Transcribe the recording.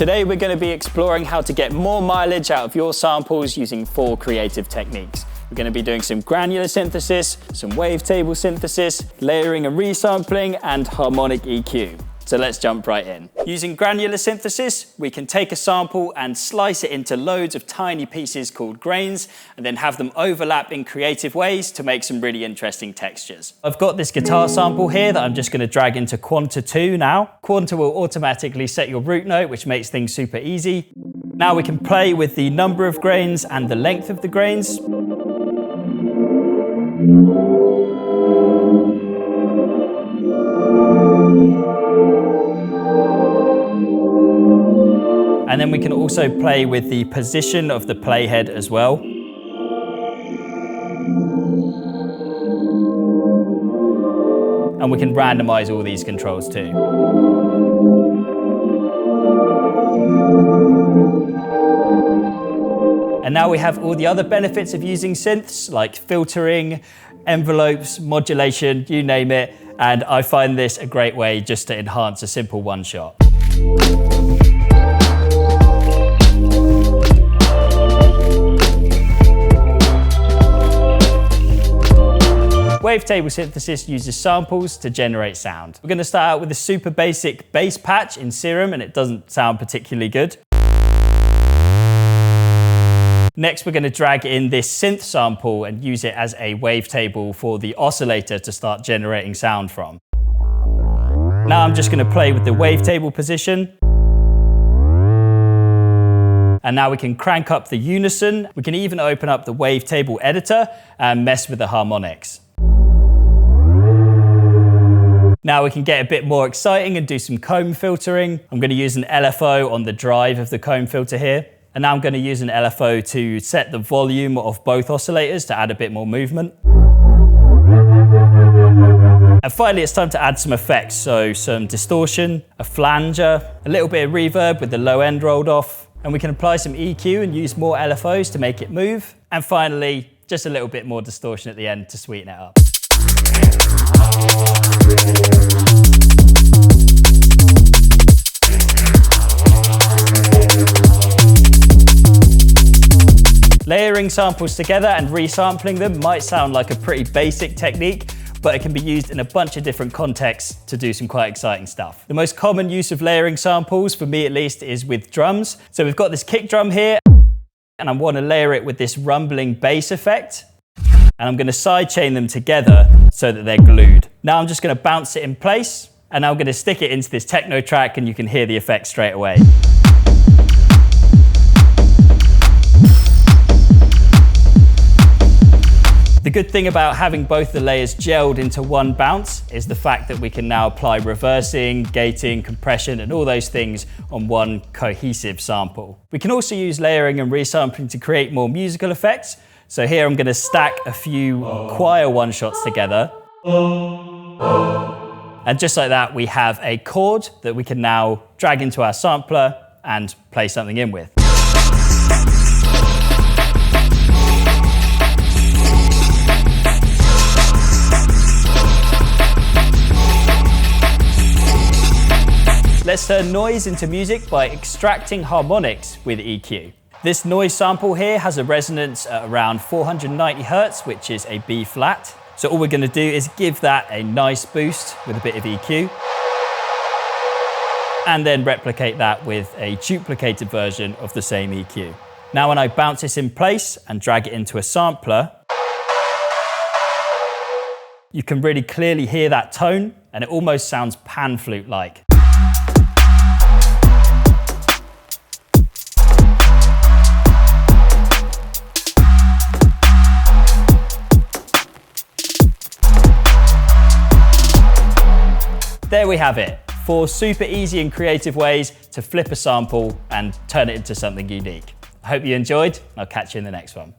Today we're going to be exploring how to get more mileage out of your samples using 4 creative techniques. We're going to be doing some granular synthesis, some wavetable synthesis, layering and resampling, and harmonic EQ. So let's jump right in. Using granular synthesis, we can take a sample and slice it into loads of tiny pieces called grains, and then have them overlap in creative ways to make some really interesting textures. I've got this guitar sample here that I'm just going to drag into Quanta 2 now. Quanta will automatically set your root note, which makes things super easy. Now we can play with the number of grains and the length of the grains. And then we can also play with the position of the playhead as well. And we can randomize all these controls too. And now we have all the other benefits of using synths, like filtering, envelopes, modulation, you name it. And I find this a great way just to enhance a simple one-shot. Wavetable synthesis uses samples to generate sound. We're going to start out with a super basic bass patch in Serum, and it doesn't sound particularly good. Next, we're going to drag in this synth sample and use it as a wavetable for the oscillator to start generating sound from. Now I'm just going to play with the wavetable position. And now we can crank up the unison. We can even open up the wavetable editor and mess with the harmonics. Now we can get a bit more exciting and do some comb filtering. I'm going to use an LFO on the drive of the comb filter here. And now I'm going to use an LFO to set the volume of both oscillators to add a bit more movement. And finally, it's time to add some effects. So some distortion, a flanger, a little bit of reverb with the low end rolled off. And we can apply some EQ and use more LFOs to make it move. And finally, just a little bit more distortion at the end to sweeten it up. Layering samples together and resampling them might sound like a pretty basic technique, but it can be used in a bunch of different contexts to do some quite exciting stuff. The most common use of layering samples, for me at least, is with drums. So we've got this kick drum here, and I want to layer it with this rumbling bass effect. And I'm going to sidechain them together so that they're glued. Now I'm just going to bounce it in place, and now I'm going to stick it into this techno track, and you can hear the effect straight away. The good thing about having both the layers gelled into one bounce is the fact that we can now apply reversing, gating, compression, and all those things on one cohesive sample. We can also use layering and resampling to create more musical effects. So here I'm going to stack a few choir one-shots together. And just like that, we have a chord that we can now drag into our sampler and play something in with. Let's turn noise into music by extracting harmonics with EQ. This noise sample here has a resonance at around 490 Hertz, which is a B flat. So all we're going to do is give that a nice boost with a bit of EQ. And then replicate that with a duplicated version of the same EQ. Now when I bounce this in place and drag it into a sampler, you can really clearly hear that tone, and it almost sounds pan flute-like. There we have it, 4 super easy and creative ways to flip a sample and turn it into something unique. I hope you enjoyed. I'll catch you in the next one.